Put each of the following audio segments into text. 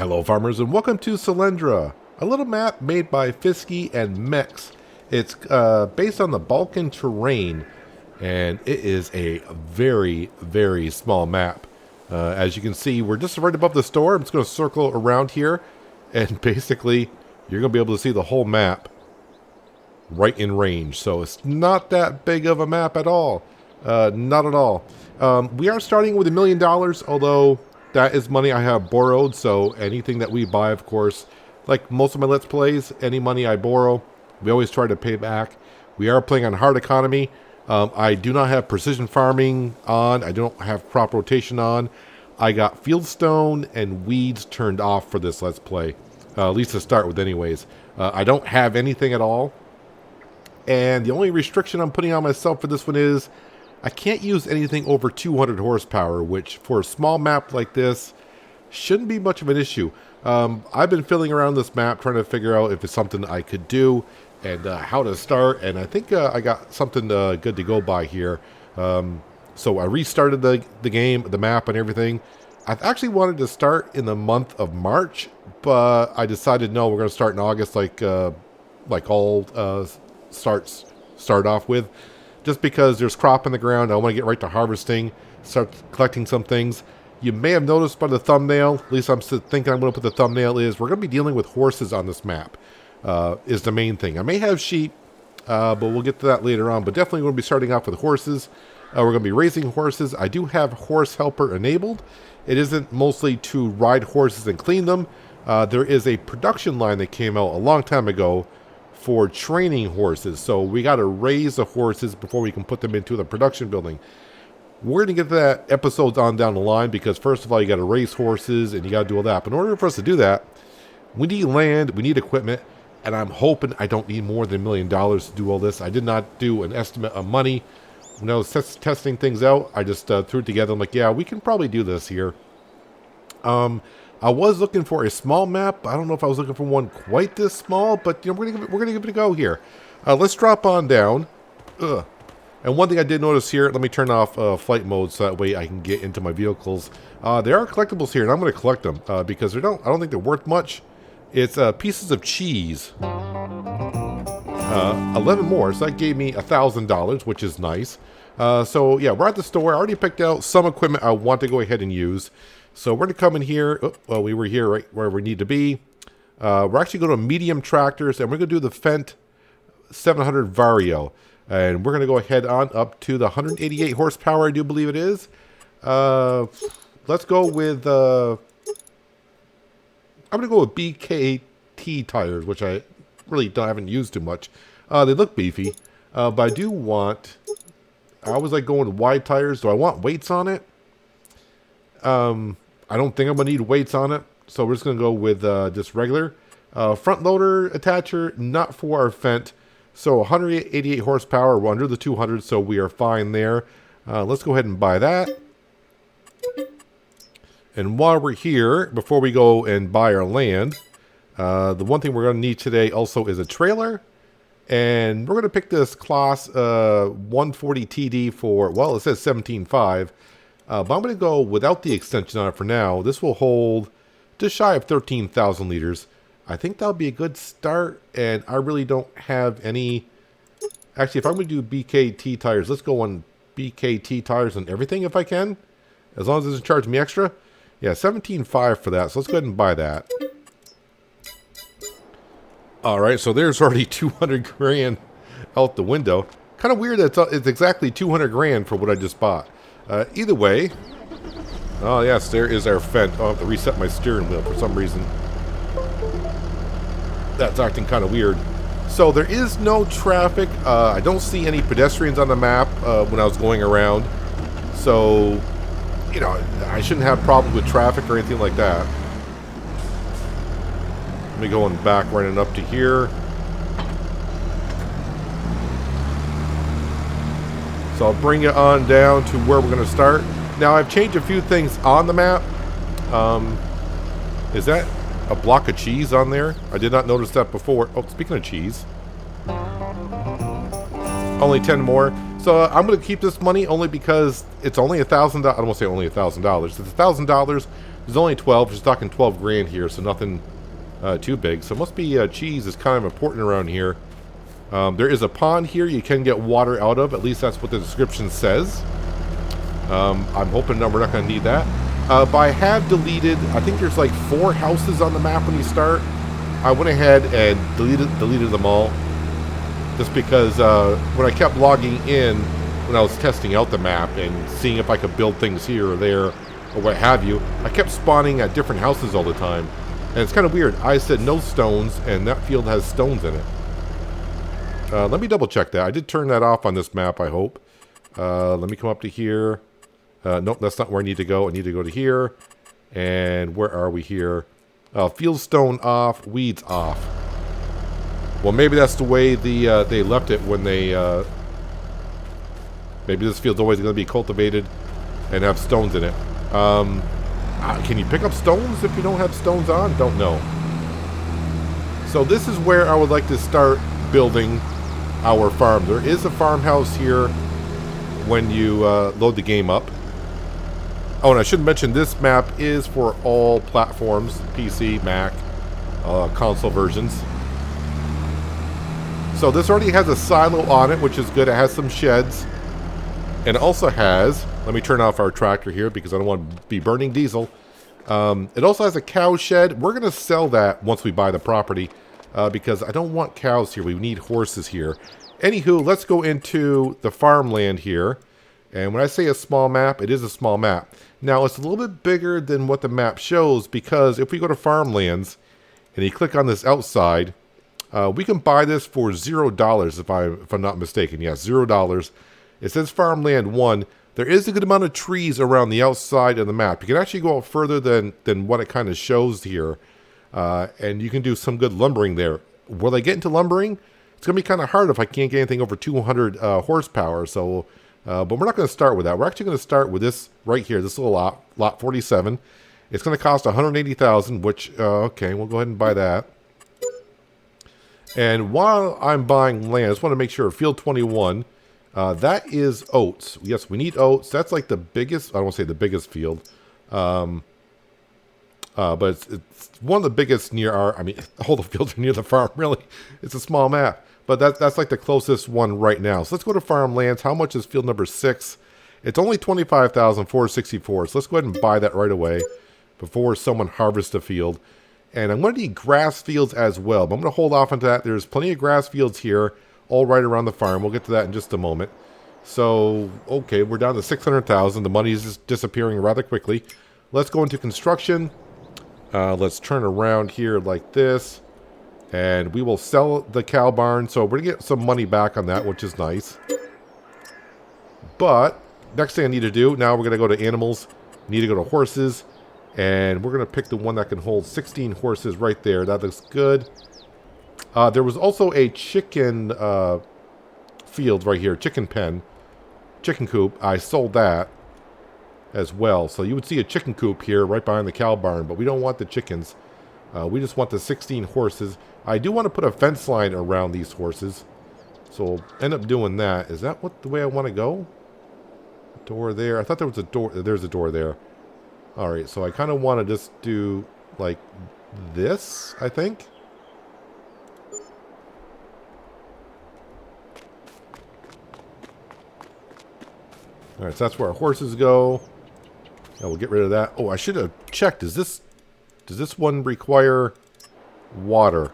Hello farmers and welcome to Selendra, a little map made by Fisky and Mex. It's based on the Balkan terrain and it is a very small map. As you can see, we're just right above the store. I'm just going to circle around here and basically you're going to be able to see the whole map right in range. So it's not that big of a map at all. Not at all. We are starting with $1 million, although that is money I have borrowed, so anything that we buy, of course, like most of my Let's Plays, any money I borrow, we always try to pay back. We are playing on hard economy. I do not have precision farming on. I don't have crop rotation on. I got fieldstone and weeds turned off for this Let's Play, at least to start with anyways. I don't have anything at all. And the only restriction I'm putting on myself for this one is I can't use anything over 200 horsepower, which for a small map like this shouldn't be much of an issue. I've been fiddling around this map trying to figure out if it's something I could do and how to start, and I think I got something good to go by here. So I restarted the game, the map and everything. I've actually wanted to start in the month of March, but I decided no, we're going to start in August like all start off with. Just because there's crop in the ground, I want to get right to harvesting, start collecting some things. You may have noticed by the thumbnail, at least I'm thinking I'm going to put the thumbnail is, we're going to be dealing with horses on this map, is the main thing. I may have sheep, but we'll get to that later on, but definitely going to be starting off with horses. We're going to be raising horses. I do have horse helper enabled. It isn't mostly to ride horses and clean them. There is a production line that came out a long time ago for training horses, so we got to raise the horses before we can put them into the production building. We're going to get to that episodes on down the line, because first of all, you got to raise horses and you got to do all that. But in order for us to do that, we need land, we need equipment, and I'm hoping I don't need more than $1 million to do all this. I did not do an estimate of money. When I was testing things out, I just threw it together. I'm like, yeah, we can probably do this here. I was looking for a small map. I don't know if I was looking for one quite this small, but you know, we're gonna give it a go here. Let's drop on down. And one thing I did notice here, let me turn off flight mode so that way I can get into my vehicles. There are collectibles here, and I'm going to collect them because I don't think they're worth much. It's pieces of cheese. 11 more, so that gave me $1,000, which is nice. So yeah, we're at the store. I already picked out some equipment I want to go ahead and use. So we're going to come in here. Well, we were here right where we need to be. We're actually going to medium tractors, and we're going to do the Fendt 700 Vario. And we're going to go ahead on up to the 188 horsepower, I do believe it is. Let's go with... I'm going to go with BKT tires, which I really haven't used too much. They look beefy, but I do want... I always like going with wide tires. Do I want weights on it? I don't think I'm going to need weights on it, so we're just going to go with just regular. Front loader attacher, not for our Fendt. So 188 horsepower, we're under the 200, so we are fine there. Let's go ahead and buy that. And while we're here, before we go and buy our land, the one thing we're going to need today also is a trailer. And we're going to pick this class 140 TD for, well, it says 17.5. But I'm going to go without the extension on it for now. This will hold just shy of 13,000 liters. I think that'll be a good start, and I really don't have any... Actually, if I'm going to do BKT tires, let's go on BKT tires and everything if I can. As long as it doesn't charge me extra. Yeah, 17.5 for that, so let's go ahead and buy that. Alright, so there's already 200 grand out the window. Kind of weird that it's exactly 200 grand for what I just bought. Either way, oh yes, there is our Fendt. I'll have to reset my steering wheel for some reason. That's acting kind of weird. So there is no traffic. I don't see any pedestrians on the map when I was going around. So, you know, I shouldn't have problems with traffic or anything like that. Let me go on back, running up to here. So I'll bring it on down to where we're going to start. Now I've changed a few things on the map. Is that a block of cheese on there? I did not notice that before. Oh, speaking of cheese. Only 10 more. So I'm going to keep this money only because it's only $1,000. I don't want to say only $1,000. It's $1,000 There's only 12. Just talking 12 grand here, so nothing too big. So it must be cheese is kind of important around here. There is a pond here you can get water out of. At least that's what the description says. I'm hoping that we're not going to need that. But I have deleted, I think there's like 4 houses on the map when you start. I went ahead and deleted them all. Just because when I kept logging in, when I was testing out the map and seeing if I could build things here or there, or what have you, I kept spawning at different houses all the time. And it's kind of weird. I said no stones, and that field has stones in it. Let me double check that. I did turn that off on this map, I hope. Let me come up to here. Nope, that's not where I need to go. I need to go to here. And where are we here? Field stone off, weeds off. Well, maybe that's the way they left it when they... maybe this field's always going to be cultivated and have stones in it. Can you pick up stones if you don't have stones on? Don't know. So this is where I would like to start building our farm. There is a farmhouse here when you load the game up. Oh, and I should mention this map is for all platforms, PC, Mac, console versions. So this already has a silo on it, which is good. It has some sheds. And it also has, let me turn off our tractor here because I don't want to be burning diesel. It also has a cow shed. We're going to sell that once we buy the property because I don't want cows here. We need horses here. Anywho, let's go into the farmland here. And when I say a small map, it is a small map. Now, it's a little bit bigger than what the map shows because if we go to farmlands and you click on this outside, we can buy this for $0 if I'm not mistaken. Yes, $0. It says farmland 1. There is a good amount of trees around the outside of the map. You can actually go out further than what it kind of shows here. And you can do some good lumbering there. Will I get into lumbering? It's going to be kind of hard if I can't get anything over 200 horsepower. So, but we're not going to start with that. We're actually going to start with this right here, this little lot 47. It's going to cost $180,000, which, okay, we'll go ahead and buy that. And while I'm buying land, I just want to make sure, field 21, that is oats. Yes, we need oats. That's like the biggest, I don't want to say the biggest field. But it's one of the biggest near our, I mean, all the fields are near the farm, really. It's a small map. But that's like the closest one right now. So let's go to farmlands. How much is field number 6? It's only $25,464. So let's go ahead and buy that right away before someone harvests a field. And I'm going to need grass fields as well. But I'm going to hold off on that. There's plenty of grass fields here, all right around the farm. We'll get to that in just a moment. So, okay, we're down to $600,000. The money is just disappearing rather quickly. Let's go into construction. Let's turn around here like this. And we will sell the cow barn. So we're going to get some money back on that, which is nice. But next thing I need to do, now we're going to go to animals. Need to go to horses. And we're going to pick the one that can hold 16 horses right there. That looks good. There was also a chicken field right here. Chicken pen. Chicken coop. I sold that as well. So you would see a chicken coop here right behind the cow barn. But we don't want the chickens. We just want the 16 horses. I do want to put a fence line around these horses. So we'll end up doing that. Is that the way I want to go? Door there. I thought there was a door. There's a door there. Alright, so I kind of want to just do like this, I think. Alright, so that's where our horses go. Now we'll get rid of that. Oh, I should have checked. Does this one require water?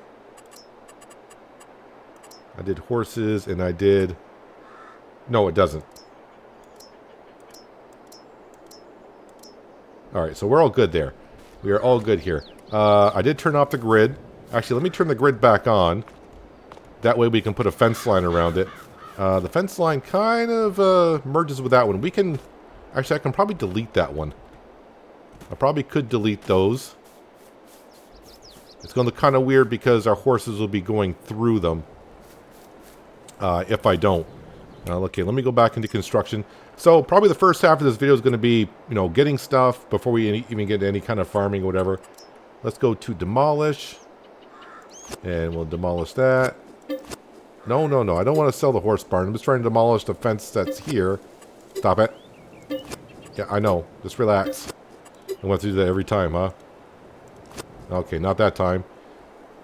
I did horses and I did... No, it doesn't. Alright, so we're all good there. We are all good here. I did turn off the grid. Actually, let me turn the grid back on. That way we can put a fence line around it. The fence line kind of merges with that one. We can... Actually, I can probably delete that one. I probably could delete those. It's going to look kind of weird because our horses will be going through them. If I don't. Okay, let me go back into construction. So probably the first half of this video is going to be, you know, getting stuff before we even get any kind of farming or whatever. Let's go to demolish. And we'll demolish that. No, no, no. I don't want to sell the horse barn. I'm just trying to demolish the fence that's here. Stop it. Yeah, I know. Just relax. I want to do that every time, huh? Okay, not that time.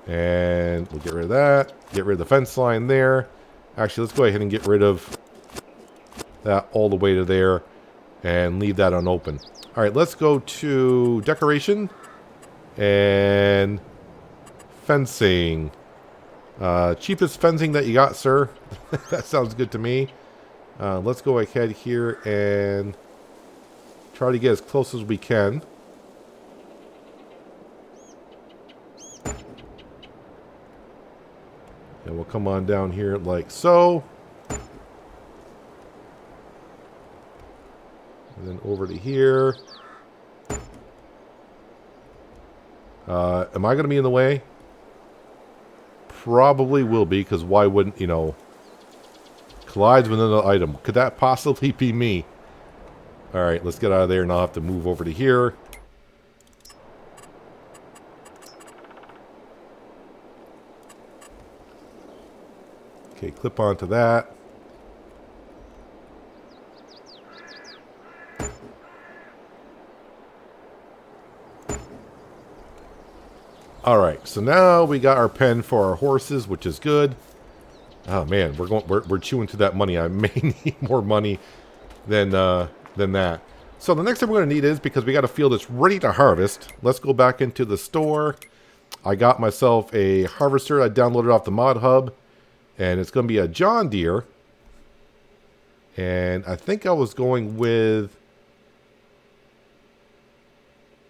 And we'll get rid of that. Get rid of the fence line there. Actually, let's go ahead and get rid of that all the way to there and leave that unopened. All right, let's go to decoration and fencing. Cheapest fencing that you got, sir. That sounds good to me. Let's go ahead here and try to get as close as we can. And we'll come on down here like so. And then over to here. Am I going to be in the way? Probably will be, because why wouldn't, you know, collides with another item. Could that possibly be me? Alright, let's get out of there and I'll have to move over to here. Okay, clip onto that. Alright, so now we got our pen for our horses, which is good. Oh man, we're chewing through that money. I may need more money than that. So the next thing we're going to need is, because we got a field that's ready to harvest, let's go back into the store. I got myself a harvester I downloaded off the Mod Hub, and it's going to be a John Deere. And I think I was going with...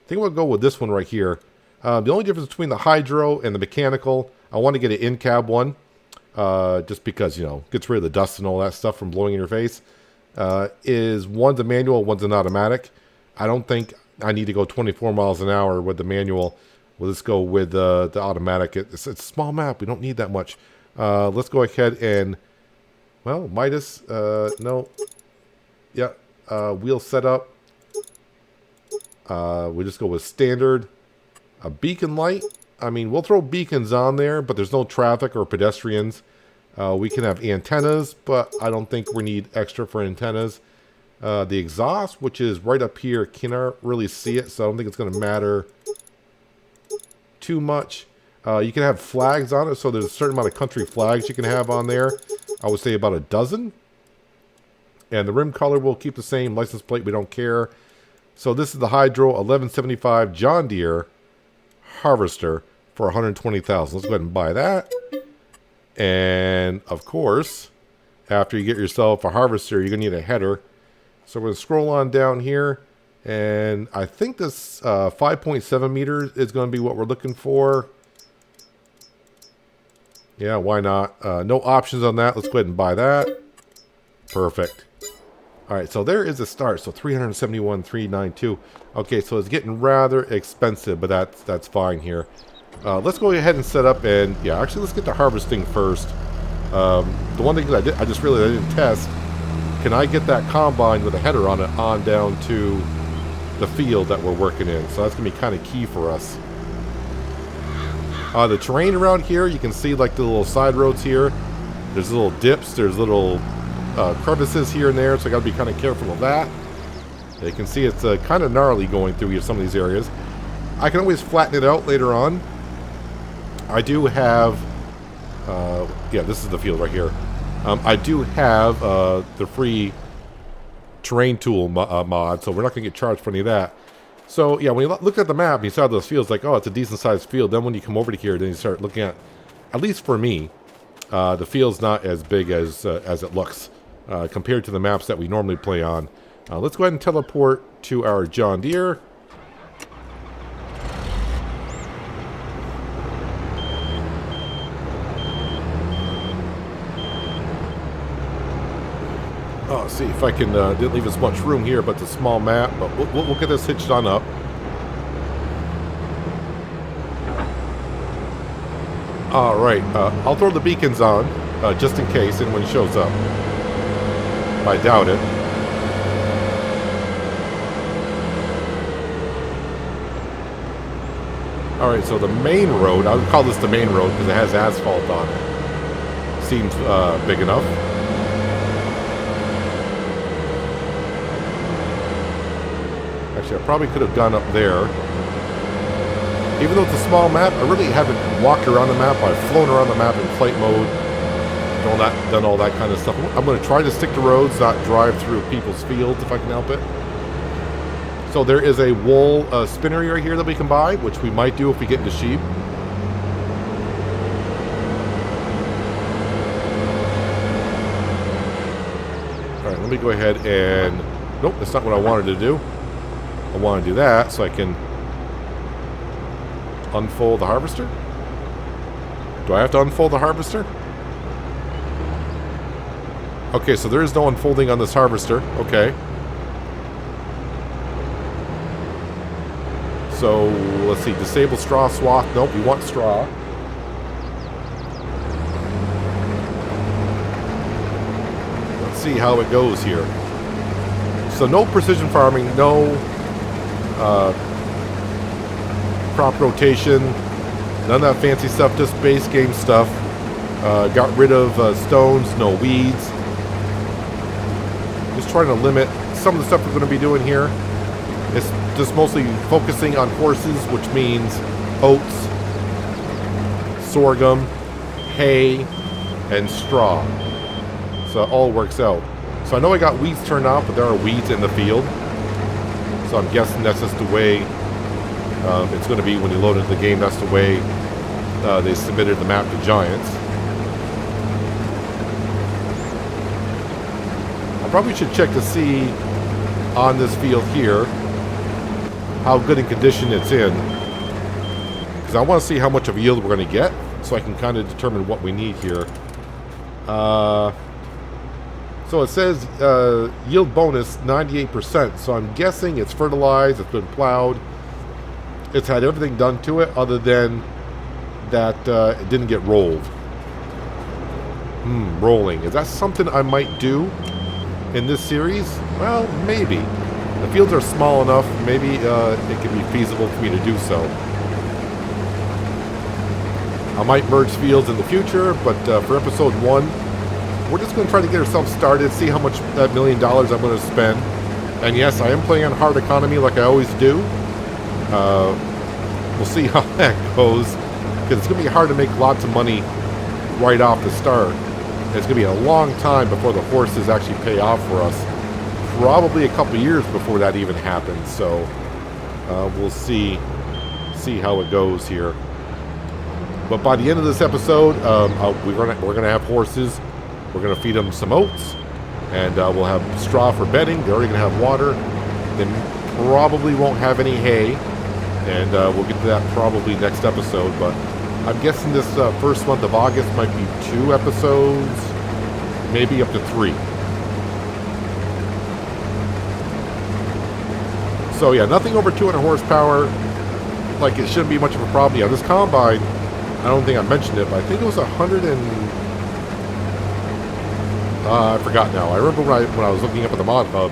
I think we'll go with this one right here. The only difference between the hydro and the mechanical, I want to get an in-cab one. Just because, you know, gets rid of the dust and all that stuff from blowing in your face. Is one's a manual, one's an automatic. I don't think I need to go 24 miles an hour with the manual. We'll just go with the automatic. It's a small map. We don't need that much. Let's go ahead and, well, Midas, no. Yeah, wheel setup. We just go with standard. A beacon light. I mean, we'll throw beacons on there, but there's no traffic or pedestrians. We can have antennas, but I don't think we need extra for antennas. The exhaust, which is right up here, cannot really see it, so I don't think it's going to matter too much. You can have flags on it, so there's a certain amount of country flags you can have on there. I would say about a dozen. And the rim color will keep the same. License plate, we don't care. So this is the Hydro 1175 John Deere harvester for $120,000. Let's go ahead and buy that. And of course, after you get yourself a harvester, you're gonna need a header. So we're gonna scroll on down here, and I think this 5.7 meters is gonna be what we're looking for. Yeah, why not? No options on that. Let's go ahead and buy that. Perfect. All right, so there is a start. So 371,392. Okay, so it's getting rather expensive, but that's fine here. Let's go ahead and set up, and yeah, actually let's get the harvesting first. The one thing that I just realized I didn't test, can I get that combine with a header on it on down to the field that we're working in? So that's gonna be kind of key for us. The terrain around here, you can see like the little side roads here. There's little dips, there's little crevices here and there, so I got to be kind of careful of that. You can see it's kind of gnarly going through here, some of these areas. I can always flatten it out later on. I do have, yeah, this is the field right here. I do have the free terrain tool mod, so we're not going to get charged for any of that. So yeah, when you look at the map and you saw those fields, like, oh, it's a decent sized field. Then when you come over to here, then you start looking at least for me, the field's not as big as it looks. Compared to the maps that we normally play on. Let's go ahead and teleport to our John Deere. Oh, see if I can, didn't leave as much room here, but it's a small map, but we'll get this hitched on up. All right, I'll throw the beacons on, just in case anyone shows up. I doubt it. Alright, so the main road, I would call this the main road because it has asphalt on it. Seems big enough. Actually, I probably could have gone up there. Even though it's a small map, I really haven't walked around the map. I've flown around the map in flight mode, done all that kind of stuff. I'm going to try to stick to roads, not drive through people's fields if I can help it. So there is a wool spinner right here that we can buy, which we might do if we get into sheep. Alright, let me go ahead and... Nope, that's not what I wanted to do. I want to do that so I can unfold the harvester. Do I have to unfold the harvester? Okay, so there is no unfolding on this harvester. Okay. So, let's see. Disable straw swath. Nope, we want straw. Let's see how it goes here. So, no precision farming, no crop rotation, none of that fancy stuff, just base game stuff. Got rid of stones, no weeds. Just trying to limit some of the stuff we're going to be doing here. It's just mostly focusing on horses, which means oats, sorghum, hay, and straw. So it all works out. So I know I got weeds turned off, but there are weeds in the field. So I'm guessing that's just the way it's going to be when you load into the game. That's the way they submitted the map to Giants. I probably should check to see on this field here how good in condition it's in, because I want to see how much of a yield we're going to get, so I can kind of determine what we need here. So it says yield bonus 98%, so I'm guessing it's fertilized, it's been plowed, it's had everything done to it other than that it didn't get rolled. Rolling. Is that something I might do in this series? Well, maybe. The fields are small enough, maybe it can be feasible for me to do so. I might merge fields in the future, but for episode 1, we're just going to try to get ourselves started, see how much that $1 million I'm going to spend. And yes, I am playing on hard economy like I always do. We'll see how that goes, because it's going to be hard to make lots of money right off the start. It's going to be a long time before the horses actually pay off for us. Probably a couple years before that even happens. So we'll see how it goes here. But by the end of this episode, we're gonna have horses. We're gonna feed them some oats, and we'll have straw for bedding. They're already gonna have water. They probably won't have any hay, and we'll get to that probably next episode. But I'm guessing this first month of August might be 2 episodes, maybe up to 3. So yeah, nothing over 200 horsepower. Like, it shouldn't be much of a problem. Yeah, this combine, I don't think I mentioned it, but I think it was 100 and... I forgot now. I remember when I was looking up at the mod hub,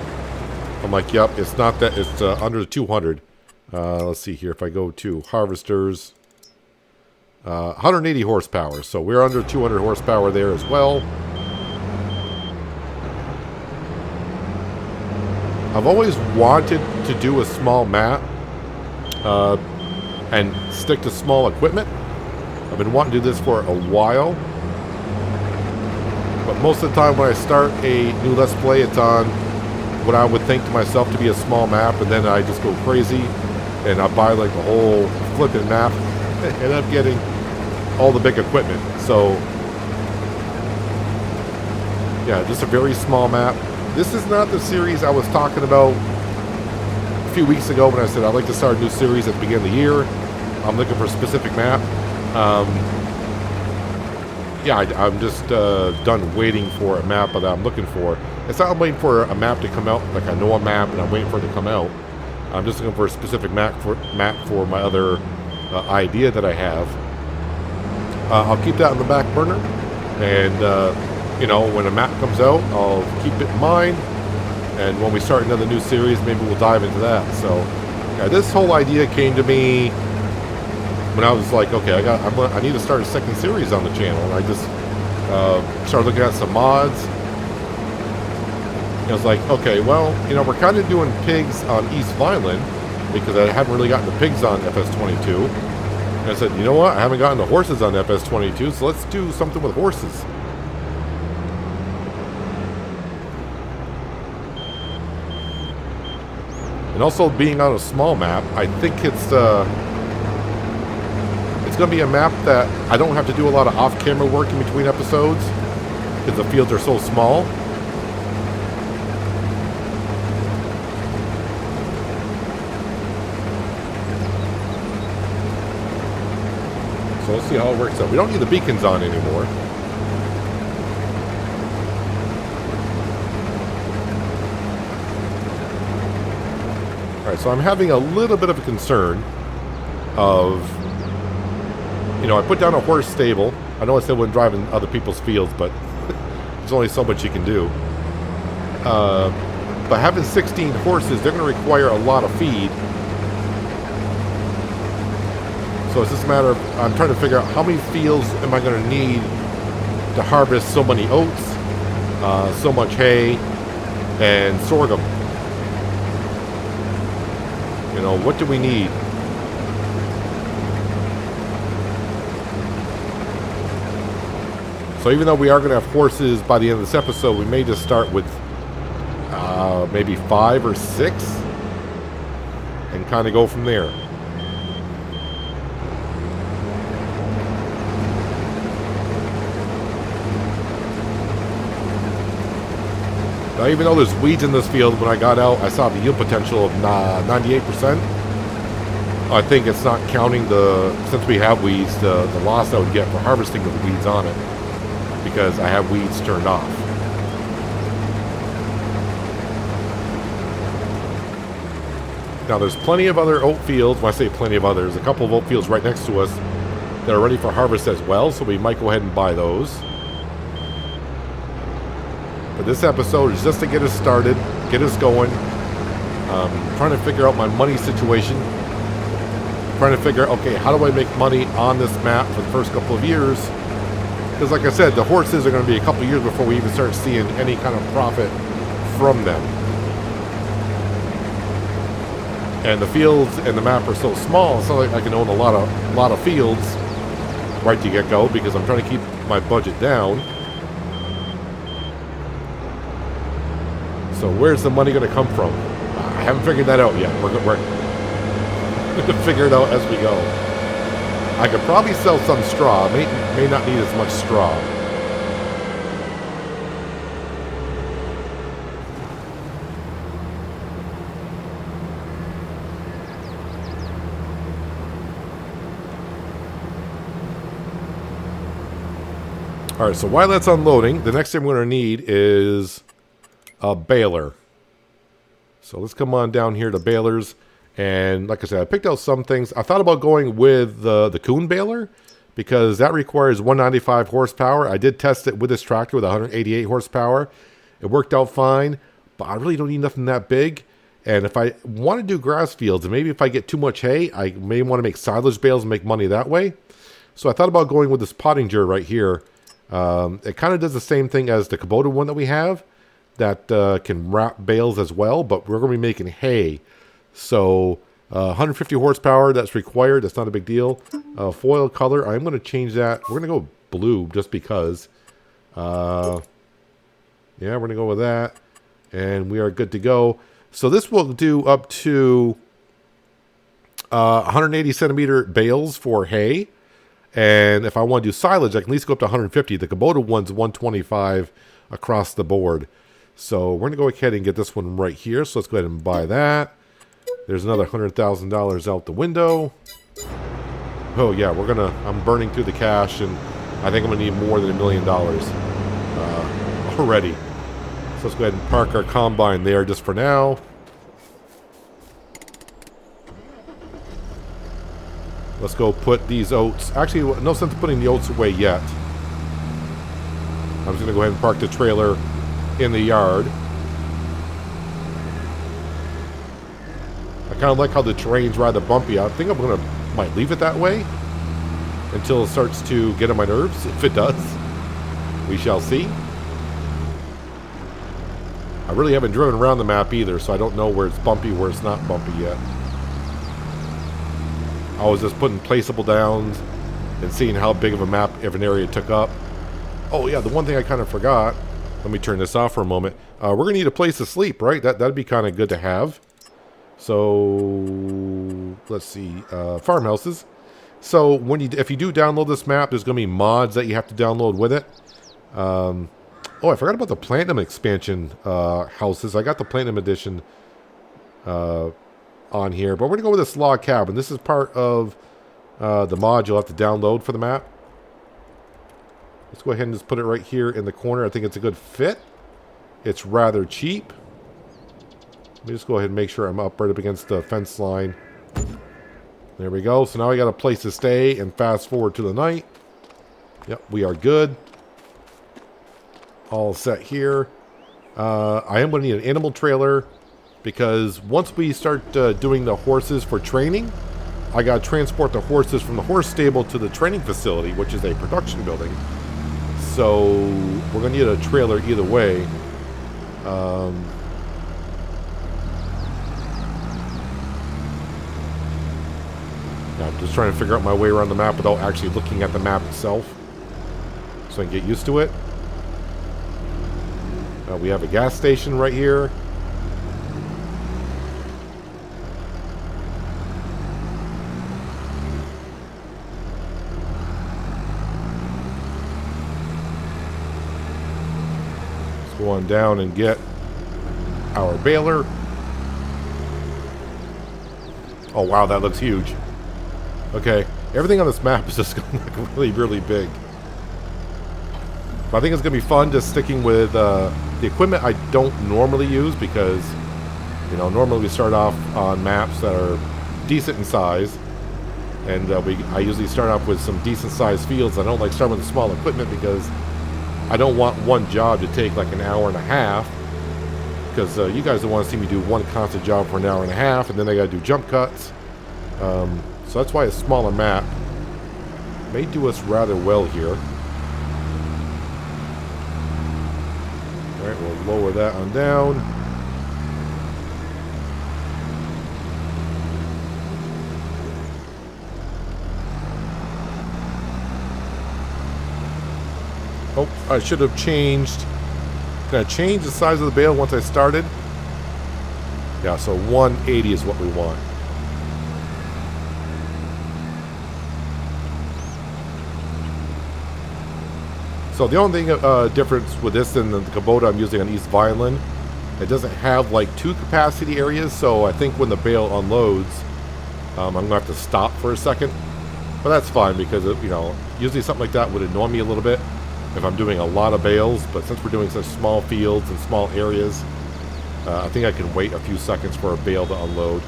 I'm like, yep, it's not that, it's under the 200. Let's see here, if I go to harvesters, 180 horsepower. So we're under 200 horsepower there as well. I've always wanted to do a small map and stick to small equipment. I've been wanting to do this for a while. But most of the time when I start a new Let's Play, it's on what I would think to myself to be a small map, and then I just go crazy and I buy like the whole flipping map and end up getting all the big equipment. So yeah, just a very small map. This is not the series I was talking about a few weeks ago when I said I'd like to start a new series at the beginning of the year. I'm looking for a specific map. Yeah, I'm just done waiting for a map that I'm looking for. It's not I'm waiting for a map to come out, like I know a map and I'm waiting for it to come out. I'm just looking for a specific map for my other idea that I have. I'll keep that on the back burner, and you know, when a map comes out, I'll keep it in mind, and when we start another new series, maybe we'll dive into that. So yeah, this whole idea came to me when I was like, okay, I need to start a second series on the channel, and I just started looking at some mods, I was like, okay, well, we're kind of doing pigs on East Violin because I haven't really gotten the pigs on FS22. And I said, you know what? I haven't gotten the horses on FS22, so let's do something with horses. And also being on a small map, I think it's going to be a map that I don't have to do a lot of off-camera work in between episodes because the fields are so small. So let's see how it works out. We don't need the beacons on anymore. Alright, so I'm having a little bit of a concern of, I put down a horse stable. I know I said when driving other people's fields, but there's only so much you can do. But having 16 horses, they're going to require a lot of feed. So it's just a matter of, I'm trying to figure out how many fields am I going to need to harvest so many oats, so much hay, and sorghum. What do we need? So even though we are going to have horses by the end of this episode, we may just start with maybe 5 or 6 and kind of go from there. Now, even though there's weeds in this field, when I got out, I saw the yield potential of 98%. I think it's not counting since we have weeds, the loss I would get for harvesting with weeds on it, because I have weeds turned off. Now, there's plenty of other oat fields. When I say plenty of others, a couple of oat fields right next to us that are ready for harvest as well, so we might go ahead and buy those. But this episode is just to get us started, get us going. Trying to figure out my money situation. Trying to figure out, okay, how do I make money on this map for the first couple of years? Because like I said, the horses are going to be a couple of years before we even start seeing any kind of profit from them. And the fields and the map are so small, it's not like I can own a lot of fields right to get go, because I'm trying to keep my budget down. So where's the money going to come from? I haven't figured that out yet. We're going to figure it out as we go. I could probably sell some straw. May not need as much straw. All right, so while that's unloading, the next thing we're going to need is a baler. So let's come on down here to balers. And like I said, I picked out some things. I thought about going with the Kuhn baler because that requires 195 horsepower. I did test it with this tractor with 188 horsepower. It worked out fine, but I really don't need nothing that big. And if I want to do grass fields, and maybe if I get too much hay, I may want to make silage bales and make money that way. So I thought about going with this pottinger right here. It kind of does the same thing as the Kubota one that we have, that can wrap bales as well, but we're going to be making hay. So 150 horsepower, that's required. That's not a big deal. Foil color, I'm going to change that. We're going to go blue just because. Yeah, we're going to go with that. And we are good to go. So this will do up to 180 centimeter bales for hay. And if I want to do silage, I can at least go up to 150. The Kubota one's 125 across the board. So we're going to go ahead and get this one right here. So let's go ahead and buy that. There's another $100,000 out the window. Oh yeah, I'm burning through the cash, and I think I'm going to need more than $1 million already. So let's go ahead and park our combine there just for now. Let's go put these oats. Actually, no sense putting the oats away yet. I'm just going to go ahead and park the trailer in the yard. I kind of like how the terrain's rather bumpy. I think might leave it that way until it starts to get on my nerves. If it does, we shall see. I really haven't driven around the map either, so I don't know where it's bumpy, where it's not bumpy yet. I was just putting placeable downs and seeing how big of a map if an area took up. Oh yeah, the one thing I kind of forgot. Let me turn this off for a moment. We're gonna need a place to sleep, right? That'd be kind of good to have. So let's see, farmhouses. So if you do download this map, there's gonna be mods that you have to download with it. Oh, I forgot about the Platinum expansion houses. I got the Platinum edition on here, but we're gonna go with this log cabin. This is part of the mod you'll have to download for the map. Let's go ahead and just put it right here in the corner. I think it's a good fit. It's rather cheap. Let me just go ahead and make sure I'm up right up against the fence line. There we go. So now I got a place to stay and fast forward to the night. Yep, we are good. All set here. I am going to need an animal trailer because once we start doing the horses for training, I got to transport the horses from the horse stable to the training facility, which is a production building. So we're going to need a trailer either way. Yeah, I'm just trying to figure out my way around the map without actually looking at the map itself, so I can get used to it. We have a gas station right here. Let's go on down and get our baler. Oh wow, that looks huge. Okay, everything on this map is just going to look really, really big. But I think it's going to be fun just sticking with the equipment I don't normally use because, you know, normally we start off on maps that are decent in size. And I usually start off with some decent sized fields. I don't like starting with small equipment because I don't want one job to take like an hour and a half. Because you guys don't want to see me do one constant job for an hour and a half, and then I got to do jump cuts. So that's why a smaller map may do us rather well here. Alright, we'll lower that on down. Oh, I should have changed. Can I change the size of the bale once I started? Yeah, so 180 is what we want. So the only thing difference with this than the Kubota I'm using on East Violin, it doesn't have like two capacity areas, so I think when the bale unloads, I'm going to have to stop for a second. But that's fine because, you know, usually something like that would annoy me a little bit if I'm doing a lot of bales, but since we're doing such small fields and small areas, I think I can wait a few seconds for a bale to unload.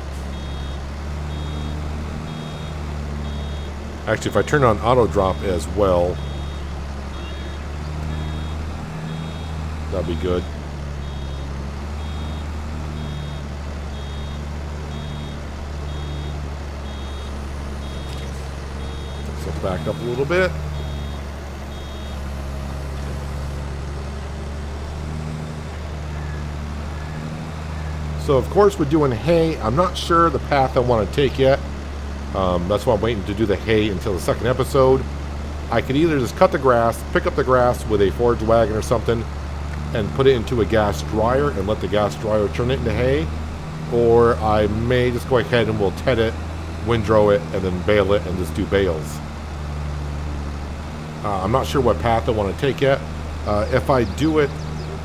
Actually, if I turn on auto drop as well, that'd be good. So back up a little bit. So of course we're doing hay. I'm not sure the path I want to take yet. That's why I'm waiting to do the hay until the second episode. I could either just cut the grass, pick up the grass with a forage wagon or something, and put it into a gas dryer and let the gas dryer turn it into hay. Or I may just go ahead and we'll ted it, windrow it, and then bale it and just do bales. I'm not sure what path I want to take yet. If I do it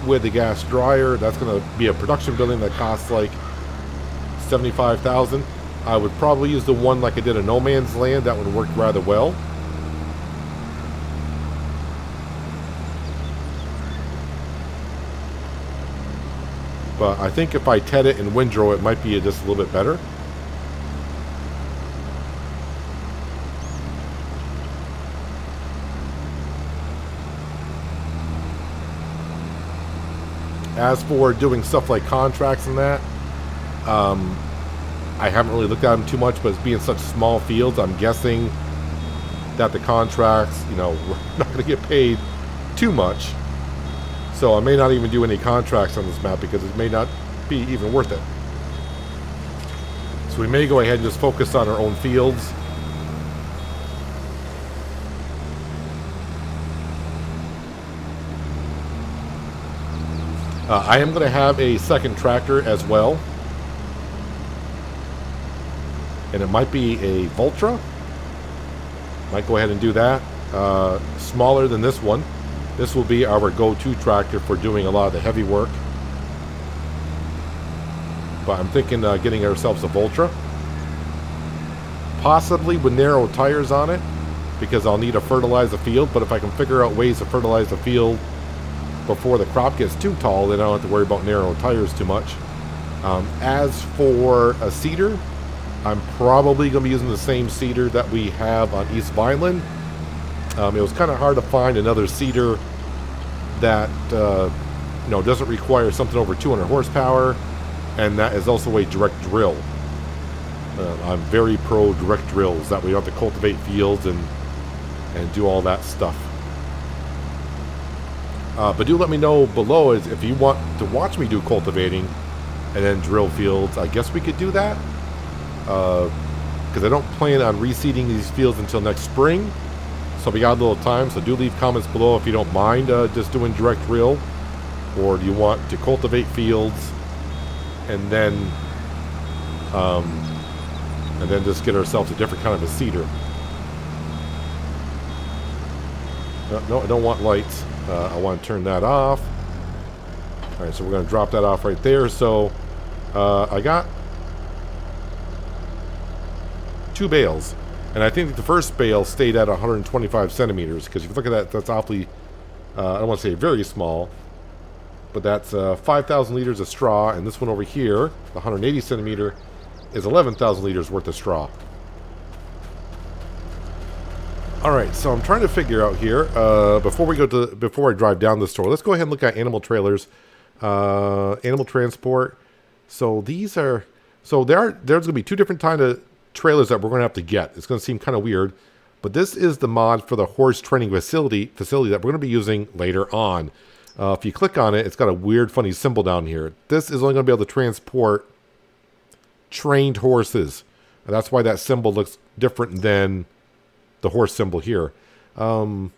with the gas dryer, that's going to be a production building that costs like $75,000. I would probably use the one like I did in No Man's Land. That would work rather well. But I think if I ted it and windrow it might be just a little bit better. As for doing stuff like contracts and that, I haven't really looked at them too much, but it's being such small fields, I'm guessing that the contracts, you know, we're not going to get paid too much. So I may not even do any contracts on this map because it may not be even worth it. So we may go ahead and just focus on our own fields. I am going to have a second tractor as well. And it might be a Vultra. Might go ahead and do that. Smaller than this one. This will be our go-to tractor for doing a lot of the heavy work. But I'm thinking getting ourselves a Vultra. Possibly with narrow tires on it, because I'll need to fertilize the field. But if I can figure out ways to fertilize the field before the crop gets too tall, then I don't have to worry about narrow tires too much. As for a seeder, I'm probably going to be using the same seeder that we have on East Vineland. It was kind of hard to find another seeder that doesn't require something over 200 horsepower, and that is also a direct drill. I'm very pro direct drills. That way you don't have to cultivate fields and do all that stuff. But do let me know below if you want to watch me do cultivating and then drill fields. I guess we could do that. Because I don't plan on reseeding these fields until next spring. So we got a little time. So do leave comments below if you don't mind just doing direct drill. Or do you want to cultivate fields and then just get ourselves a different kind of a seeder. No, I don't want lights. I want to turn that off. Alright, so we're going to drop that off right there. So I got 2 bales. And I think the first bale stayed at 125 centimeters. Because if you look at that, that's awfully, I don't want to say very small. But that's 5,000 liters of straw. And this one over here, the 180 centimeter, is 11,000 liters worth of straw. Alright, so I'm trying to figure out here, before I drive down the store, let's go ahead and look at animal trailers. Animal transport. So these are, there's going to be 2 different kind of trailers that we're going to have to get. It's going to seem kind of weird, but this is the mod for the horse training facility that we're going to be using later on. If you click on it, it's got a weird, funny symbol down here. This is only going to be able to transport trained horses. And that's why that symbol looks different than the horse symbol here. Actually,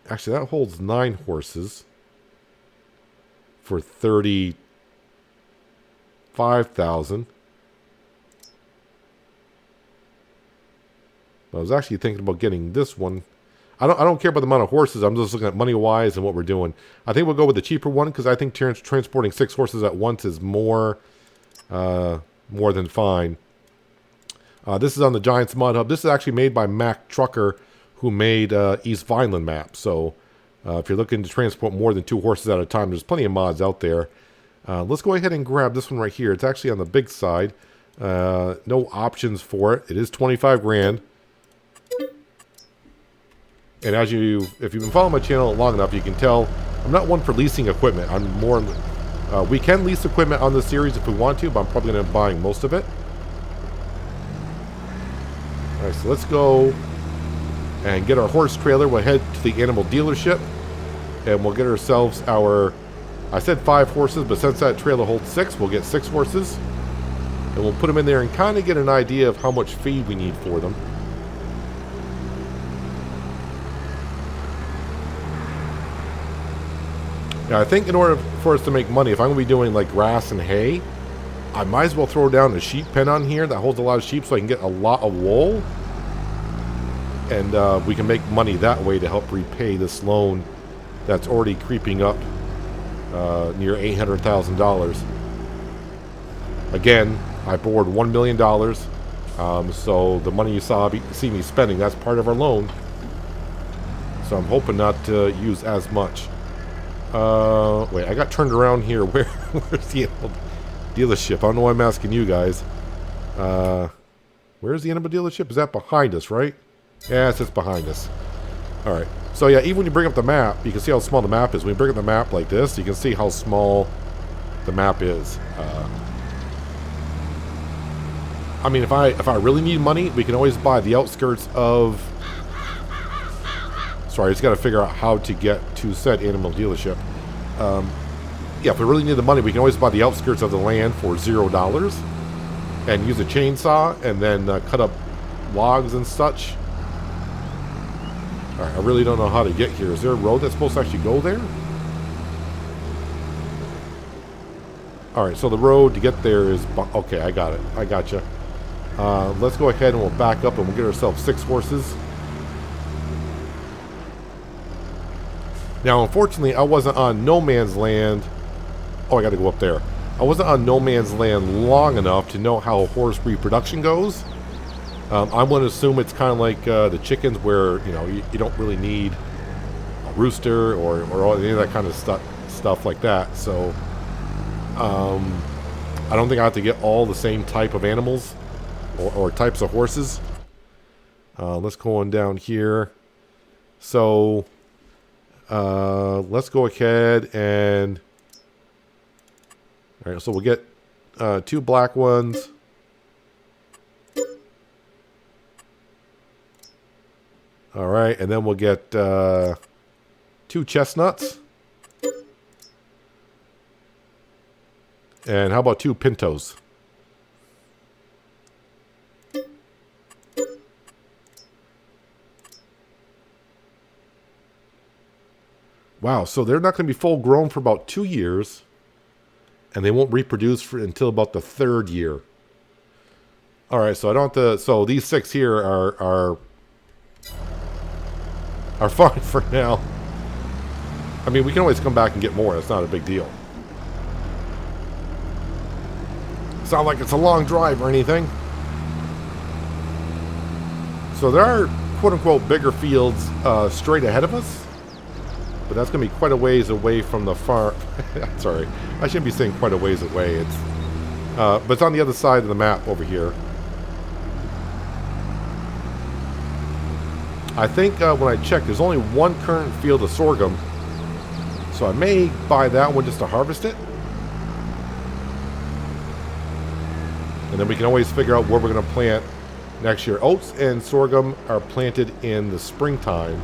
that holds 9 horses for 35,000. I was actually thinking about getting this one. I don't care about the amount of horses. I'm just looking at money wise and what we're doing. I think we'll go with the cheaper one because I think transporting 6 horses at once is more than fine. This is on the Giants Mod Hub. This is actually made by Mac Trucker, who made East Vineland map. So if you're looking to transport more than 2 horses at a time, there's plenty of mods out there. Let's go ahead and grab this one right here. It's actually on the big side. No options for it. It is 25 grand. And if you've been following my channel long enough, you can tell I'm not one for leasing equipment. I'm more, we can lease equipment on this series if we want to, but I'm probably going to be buying most of it. Alright, so let's go and get our horse trailer. We'll head to the animal dealership and we'll get ourselves our, I said 5 horses, but since that trailer holds 6, we'll get 6 horses. And we'll put them in there and kind of get an idea of how much feed we need for them. Now, I think in order for us to make money, if I'm going to be doing like grass and hay, I might as well throw down a sheep pen on here that holds a lot of sheep so I can get a lot of wool. And we can make money that way to help repay this loan that's already creeping up near $800,000. Again, I borrowed $1 million. So the money you see me spending, that's part of our loan. So I'm hoping not to use as much. Wait, I got turned around here. Where's the animal dealership? I don't know why I'm asking you guys. Where's the animal dealership? Is that behind us, right? Yeah, it's just behind us. Alright. So yeah, even when you bring up the map, you can see how small the map is. When you bring up the map like this, you can see how small the map is. I mean, if I really need money, we can always buy the outskirts of Sorry, I just got to figure out how to get to said animal dealership. Yeah, if we really need the money, we can always buy the outskirts of the land for $0 and use a chainsaw and then cut up logs and such. Alright, I really don't know how to get here. Is there a road that's supposed to actually go there? Alright, so the road to get there is... Okay, I got it. I gotcha. Let's go ahead and we'll back up and we'll get ourselves 6 horses. Now, unfortunately, I wasn't on no man's land. Oh, I got to go up there. I wasn't on no man's land long enough to know how horse reproduction goes. I'm going to assume it's kind of like the chickens where, you know, you don't really need a rooster or any of that kind of stuff like that. So, I don't think I have to get all the same type of animals or types of horses. Let's go on down here. So, let's go ahead and... Alright, so we'll get 2 black ones. Alright, and then we'll get 2 chestnuts. And how about 2 pintos? Wow, so they're not going to be full grown for about 2 years. And they won't reproduce until about the 3rd year. Alright, so I don't have to... So these 6 here are fine for now. I mean, we can always come back and get more. It's not a big deal. It's not like it's a long drive or anything. So there are, quote-unquote, bigger fields straight ahead of us. But that's going to be quite a ways away from the farm. Sorry, I shouldn't be saying quite a ways away. It's, but it's on the other side of the map over here. I think when I checked, there's only 1 current field of sorghum. So I may buy that one just to harvest it. And then we can always figure out where we're going to plant next year. Oats and sorghum are planted in the springtime.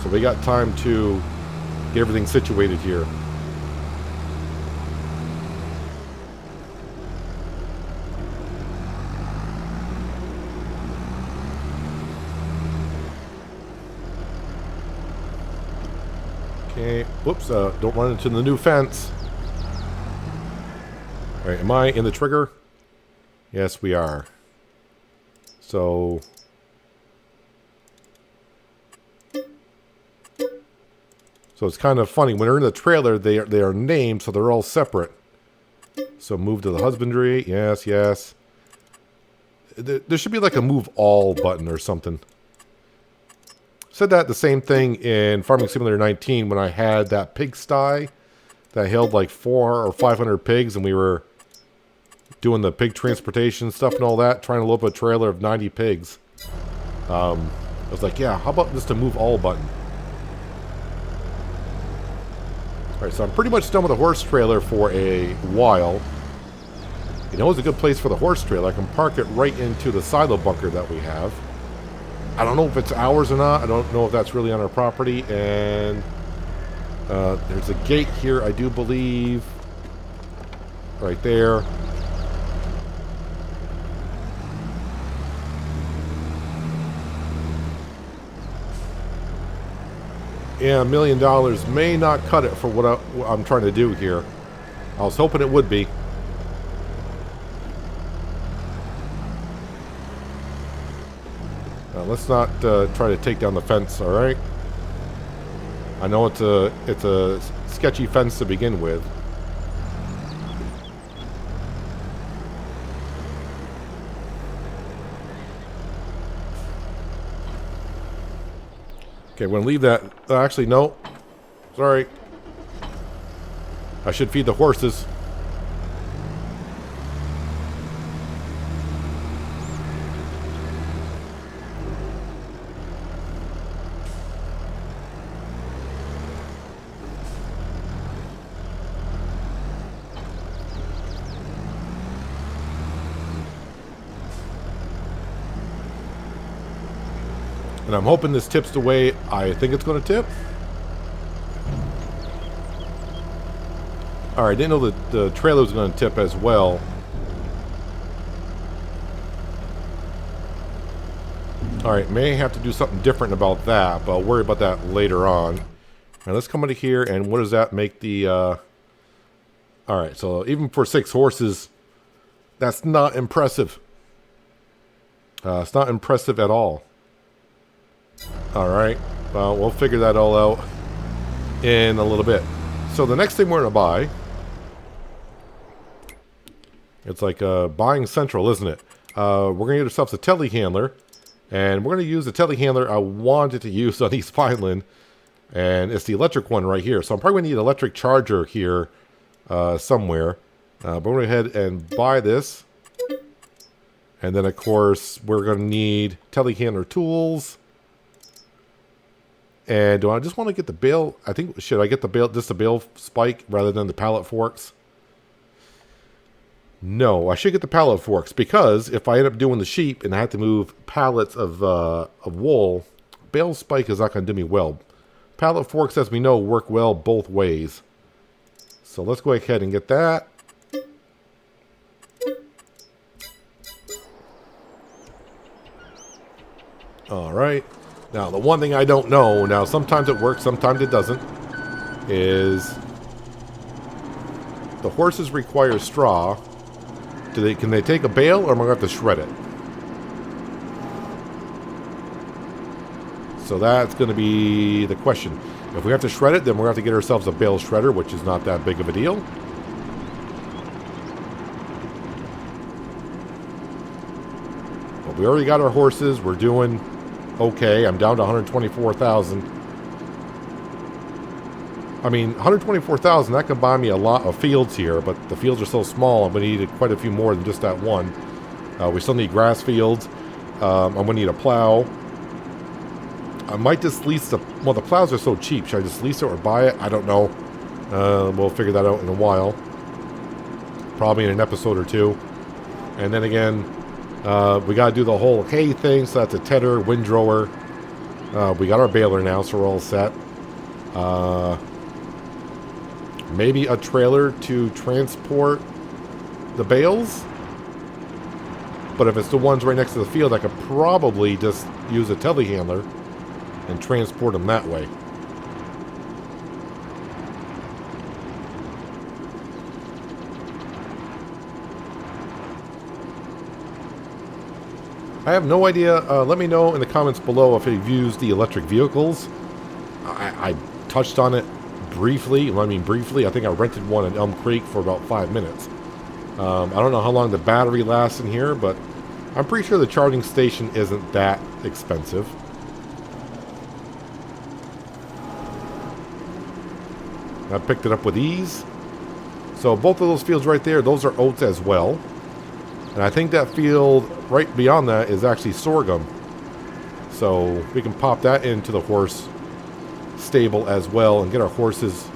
So we got time to get everything situated here. Okay, whoops, don't run into the new fence. Alright, am I in the trigger? Yes, we are. So... So it's kind of funny. When they're in the trailer, they are named, so they're all separate. So move to the husbandry. Yes, yes. There should be like a move all button or something. Said that the same thing in Farming Simulator 19 when I had that pigsty that held like 400 or 500 pigs, and we were doing the pig transportation stuff and all that, trying to load up a trailer of 90 pigs. I was like, yeah, how about just a move all button? Alright, so I'm pretty much done with the horse trailer for a while. You know, it's a good place for the horse trailer. I can park it right into the silo bunker that we have. I don't know if it's ours or not. I don't know if that's really on our property. And there's a gate here, I do believe. Right there. Yeah, $1 million may not cut it for what I'm trying to do here. I was hoping it would be. Let's not try to take down the fence, all right? I know it's a sketchy fence to begin with. Okay, we're going to leave that. Actually, no. Sorry. I should feed the horses. And I'm hoping this tips the way I think it's going to tip. Alright, didn't know that the trailer was going to tip as well. Alright, may have to do something different about that, but I'll worry about that later on. Now let's come into here, and what does that make the... Alright, so even for 6 horses, that's not impressive. It's not impressive at all. Alright, well, we'll figure that all out in a little bit. So the next thing we're going to buy... It's like buying central, isn't it? We're going to get ourselves a telehandler. And we're going to use the telehandler I wanted to use on East Vineland. And it's the electric one right here. So I'm probably going to need an electric charger here somewhere. But we're going to go ahead and buy this. And then, of course, we're going to need telehandler tools. And do I just want to get the bale? I think, should I get the bale, just the bale spike rather than the pallet forks? No, I should get the pallet forks, because if I end up doing the sheep and I have to move pallets of wool, bale spike is not going to do me well. Pallet forks, as we know, work well both ways. So let's go ahead and get that. Alright. Now, the one thing I don't know, now sometimes it works, sometimes it doesn't, is the horses require straw. Can they take a bale, or am I going to have to shred it? So that's going to be the question. If we have to shred it, then we're going to have to get ourselves a bale shredder, which is not that big of a deal. But we already got our horses. We're doing okay. I'm down to 124,000. I mean, 124,000, that can buy me a lot of fields here, but the fields are so small, I'm going to need quite a few more than just that one. We still need grass fields. I'm going to need a plow. I might just lease the... Well, the plows are so cheap. Should I just lease it or buy it? I don't know. We'll figure that out in a while. Probably in an episode or two. And then again, we got to do the whole hay thing, so that's a tedder, windrower. We got our baler now, so we're all set. Maybe a trailer to transport the bales. But if it's the ones right next to the field, I could probably just use a telehandler and transport them that way. I have no idea. Let me know in the comments below if you've used the electric vehicles. I touched on it briefly. I mean, briefly. I think I rented one in Elm Creek for about 5 minutes. I don't know how long the battery lasts in here, but I'm pretty sure the charging station isn't that expensive. I picked it up with ease. So both of those fields right there, those are oats as well. And I think that field right beyond that is actually sorghum. So we can pop that into the horse stable as well and get our horses.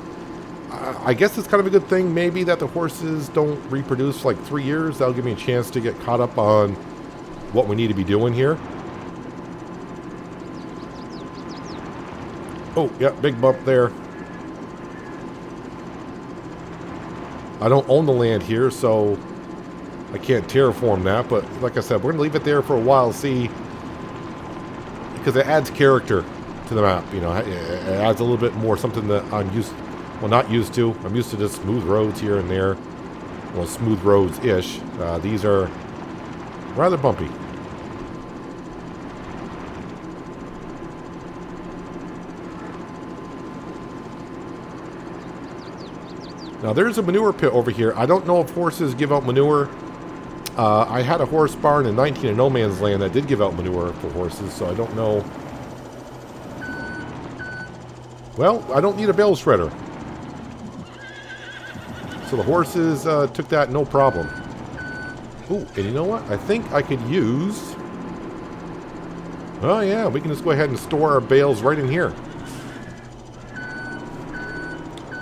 I guess it's kind of a good thing maybe that the horses don't reproduce for like 3 years. That'll give me a chance to get caught up on what we need to be doing here. Oh, yeah, big bump there. I don't own the land here, so I can't terraform that. But like I said, we're going to leave it there for a while, see, because it adds character to the map. You know, it adds a little bit more, something that I'm used, well, not used to. I'm used to just smooth roads here and there. Well, smooth roads-ish. These are rather bumpy. Now, there's a manure pit over here. I don't know if horses give out manure. I had a horse barn in 19 in No Man's Land that did give out manure for horses, so I don't know. Well, I don't need a bale shredder. So the horses took that no problem. Ooh, and you know what? I think I could use... Oh yeah, we can just go ahead and store our bales right in here.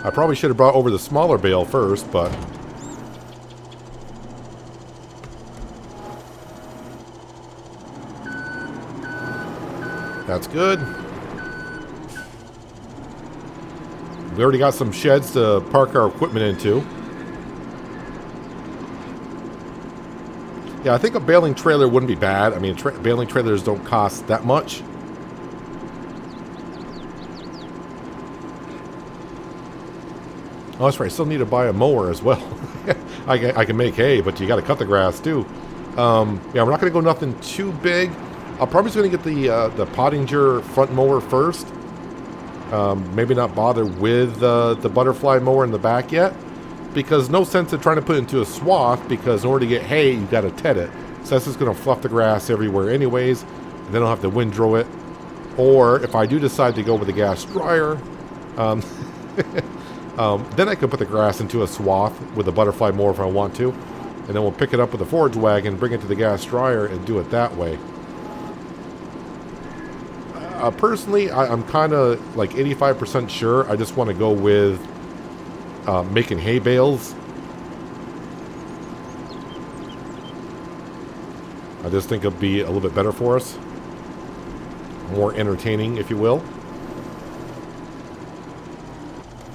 I probably should have brought over the smaller bale first, but... That's good. We already got some sheds to park our equipment into. Yeah, I think a baling trailer wouldn't be bad. I mean, baling trailers don't cost that much. Oh, that's right. I still need to buy a mower as well. I can make hay, but you got to cut the grass too. Yeah, we're not going to go nothing too big. I'm probably just going to get the Pottinger front mower first. Maybe not bother with the butterfly mower in the back yet, because no sense in trying to put it into a swath, because in order to get hay, you got to ted it. So that's just going to fluff the grass everywhere anyways, and then I'll have to windrow it. Or if I do decide to go with a gas dryer, then I can put the grass into a swath with a butterfly mower if I want to, and then we'll pick it up with a forage wagon, bring it to the gas dryer, and do it that way. Personally, I'm kind of like 85% sure I just want to go with making hay bales. I just think it'll be a little bit better for us. More entertaining, if you will.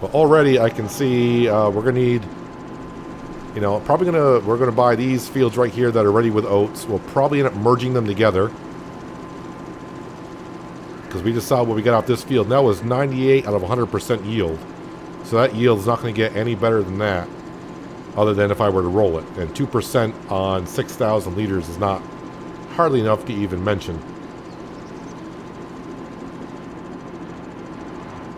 But already I can see we're going to need, you know, we're going to buy these fields right here that are ready with oats. We'll probably end up merging them together, because we just saw what we got off this field. And that was 98 out of 100% yield. So that yield is not going to get any better than that, other than if I were to roll it. And 2% on 6,000 liters is not hardly enough to even mention.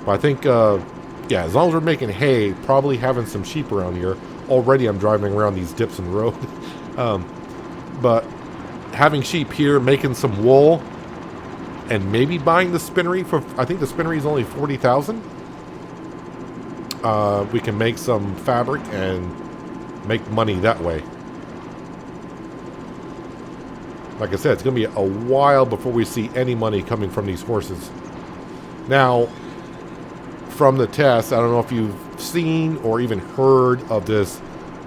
But I think, yeah, as long as we're making hay, probably having some sheep around here. Already I'm driving around these dips in the road. But having sheep here, making some wool, and maybe buying the spinnery for, I think the spinnery is only 40,000. We can make some fabric and make money that way. Like I said, it's going to be a while before we see any money coming from these horses. Now, from the test, I don't know if you've seen or even heard of this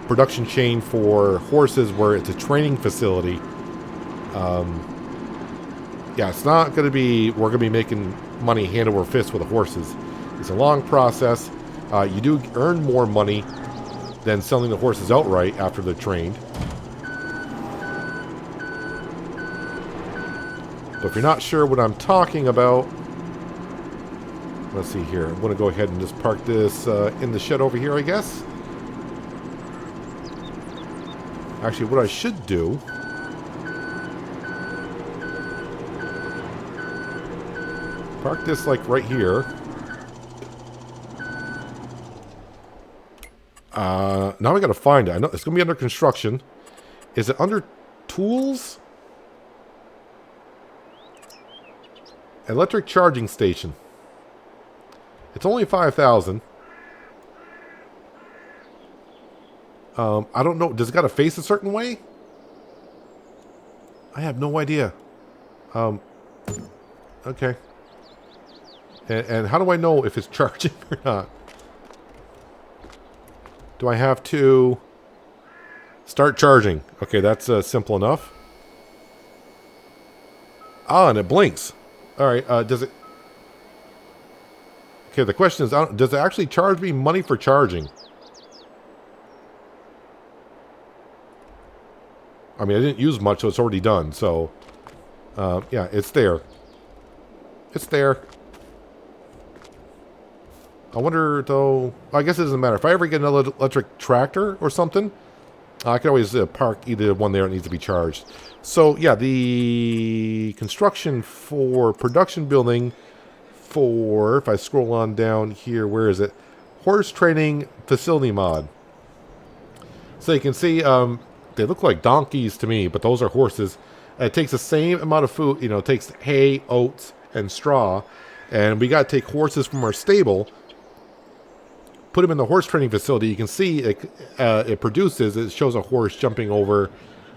production chain for horses where it's a training facility. Yeah, it's not going to be, we're going to be making money hand over fist with the horses. It's a long process. You do earn more money than selling the horses outright after they're trained. But if you're not sure what I'm talking about, let's see here. I'm going to go ahead and just park this in the shed over here, I guess. Actually, what I should do, park this like right here. Now I got to find it. I know it's going to be under construction. Is it under tools? Electric charging station. It's only 5,000. I don't know. Does it got to face a certain way? I have no idea. Okay. And how do I know if it's charging or not? Do I have to start charging? Okay, that's simple enough. Ah, and it blinks. All right, does it... Okay, the question is, does it actually charge me money for charging? I mean, I didn't use much, so it's already done. So, yeah, it's there. It's there. I wonder, though... I guess it doesn't matter. If I ever get another electric tractor or something, I can always park either one there that needs to be charged. So, yeah, the construction for production building for... If I scroll on down here, where is it? Horse training facility mod. So you can see, they look like donkeys to me, but those are horses. It takes the same amount of food. You know, it takes hay, oats, and straw. And we got to take horses from our stable, put them in the horse training facility. You can see it produces, it shows a horse jumping over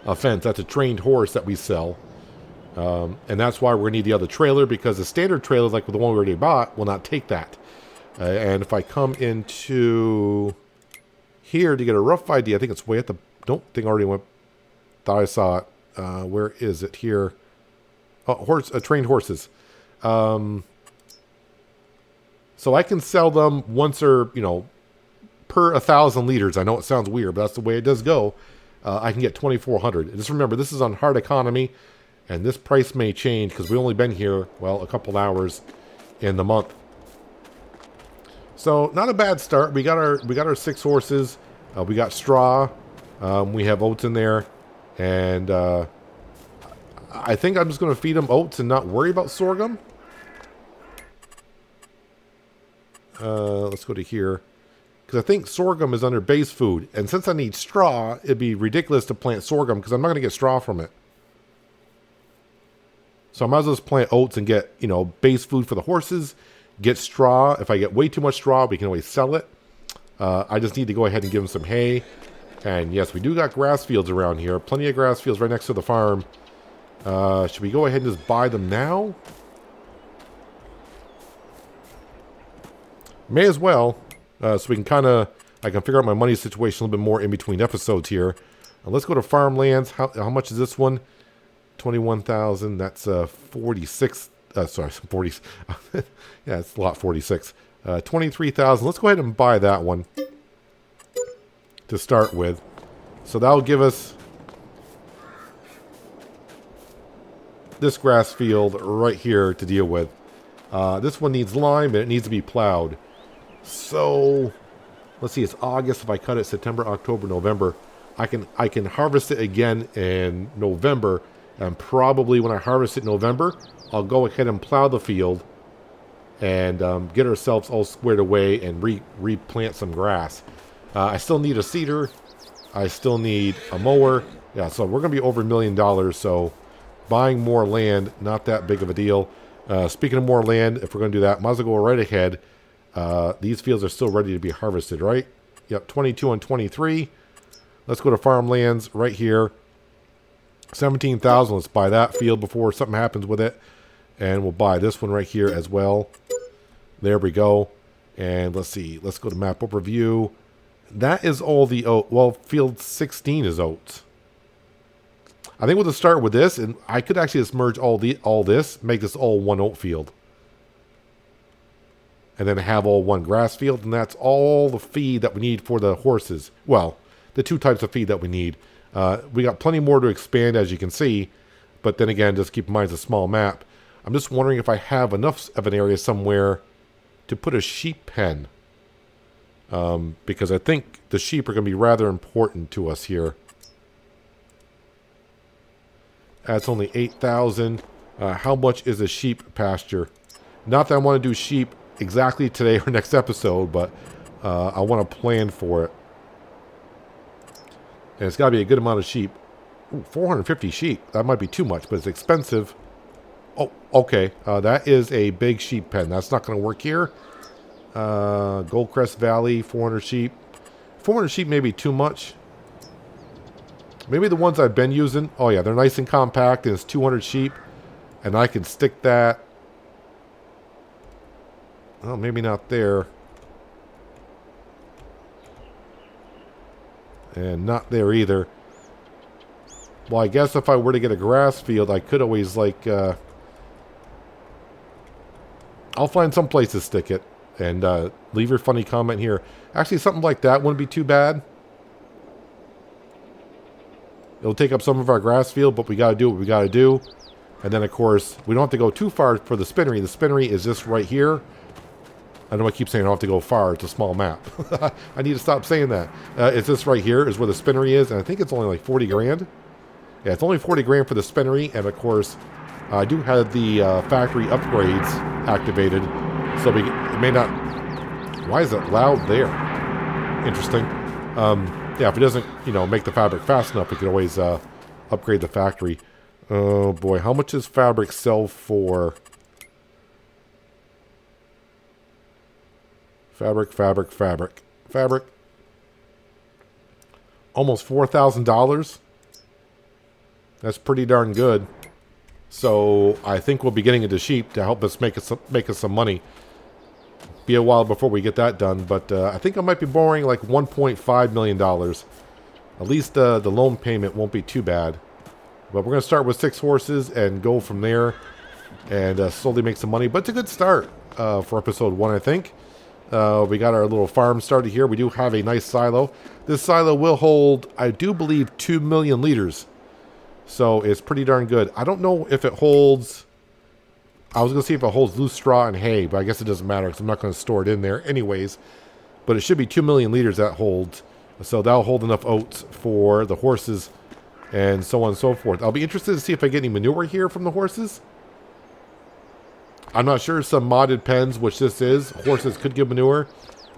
a fence. That's a trained horse that we sell. And that's why we're going to need the other trailer, because the standard trailer, like the one we already bought, will not take that. And if I come into here to get a rough idea, I think it's way at the... Don't think I already went... Thought I saw it. Where is it here? Oh, trained horses. So I can sell them once or, per 1,000 liters. I know it sounds weird, but that's the way it does go. I can get 2,400. Just remember, this is on hard economy, and this price may change because we've only been here, well, a couple hours in the month. So not a bad start. We got our 6 horses. We got straw. We have oats in there, and I think I'm just going to feed them oats and not worry about sorghum. Let's go to here. Because I think sorghum is under base food. And since I need straw, it'd be ridiculous to plant sorghum because I'm not going to get straw from it. So I might as well just plant oats and get, base food for the horses. Get straw. If I get way too much straw, we can always sell it. I just need to go ahead and give them some hay. And yes, we do got grass fields around here. Plenty of grass fields right next to the farm. Should we go ahead and just buy them now? May as well. So we can I can figure out my money situation a little bit more in between episodes here. Let's go to farmlands. How much is this one? 21,000. That's 46. Sorry, 40. Yeah, it's a lot. 46. 23,000. Let's go ahead and buy that one to start with. So that'll give us this grass field right here to deal with. This one needs lime, and it needs to be plowed. So, let's see, it's August. If I cut it September, October, November, I can harvest it again in November. And probably when I harvest it in November, I'll go ahead and plow the field and get ourselves all squared away and replant some grass. I still need a seeder. I still need a mower. Yeah, so we're going to be over $1 million. So, buying more land, not that big of a deal. Speaking of more land, if we're going to do that, might as well go right ahead. These fields are still ready to be harvested, right? Yep, 22 and 23. Let's go to farmlands right here. 17,000. Let's buy that field before something happens with it. And we'll buy this one right here as well. There we go. And let's see. Let's go to map overview. That is all the oat. Well, field 16 is oats. I think we'll just start with this. And I could actually just merge all this. Make this all one oat field. And then have all one grass field, and that's all the feed that we need for the horses. Well, the 2 types of feed that we need. We got plenty more to expand, as you can see, but then again, just keep in mind it's a small map. I'm just wondering if I have enough of an area somewhere to put a sheep pen. Because I think the sheep are going to be rather important to us here. That's only 8,000. How much is a sheep pasture? Not that I want to do sheep exactly today or next episode, but I want to plan for it. And it's got to be a good amount of sheep. Ooh, 450 sheep. That might be too much, but it's expensive. Oh, okay. That is a big sheep pen. That's not going to work here. Goldcrest Valley, 400 sheep. 400 sheep may be too much. Maybe the ones I've been using. Oh, yeah, they're nice and compact, and it's 200 sheep. And I can stick that. Well, maybe not there. And not there either. Well, I guess if I were to get a grass field, I could always, like, I'll find some place to stick it. And leave your funny comment here. Actually, something like that wouldn't be too bad. It'll take up some of our grass field, but we got to do what we got to do. And then, of course, we don't have to go too far for the spinnery. The spinnery is just right here. I know I keep saying I don't have to go far. It's a small map. I need to stop saying that. It's this right here is where the spinnery is, and I think it's only like 40 grand. Yeah, it's only 40 grand for the spinnery, and of course, I do have the factory upgrades activated, so it may not... Why is it loud there? Interesting. Yeah, if it doesn't, make the fabric fast enough, we could always upgrade the factory. Oh boy, how much does fabric sell for? Fabric. Almost $4,000. That's pretty darn good. So I think we'll be getting into sheep to help us make us some money. Be a while before we get that done, but I think I might be borrowing like $1.5 million. At least the loan payment won't be too bad. But we're going to start with 6 horses and go from there. and slowly make some money. But it's a good start for episode 1, I think. We got our little farm started here. We do have a nice silo. This silo will hold, I do believe, 2 million liters. So it's pretty darn good. I don't know if it holds... I was going to see if it holds loose straw and hay, but I guess it doesn't matter because I'm not going to store it in there anyways. But it should be 2 million liters that holds. So that'll hold enough oats for the horses and so on and so forth. I'll be interested to see if I get any manure here from the horses. I'm not sure. Some modded pens, which this is, horses could give manure,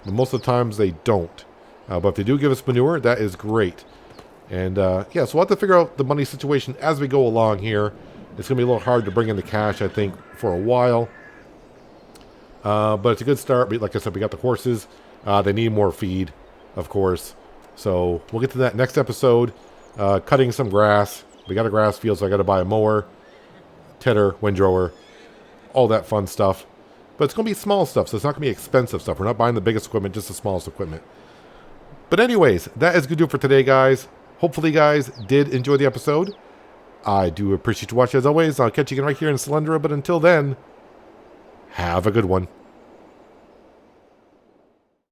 but most of the times they don't. But if they do give us manure, that is great. And yeah, so we'll have to figure out the money situation as we go along here. It's going to be a little hard to bring in the cash, I think, for a while. But it's a good start. Like I said, we got the horses. They need more feed, of course. So we'll get to that next episode. Cutting some grass. We got a grass field, so I got to buy a mower, tedder, windrower, all that fun stuff. But it's going to be small stuff, so it's not going to be expensive stuff. We're not buying the biggest equipment, just the smallest equipment. But anyways, that is going to do it for today, guys. Hopefully, you guys did enjoy the episode. I do appreciate you watching as always. I'll catch you again right here in Selendra. But until then, have a good one.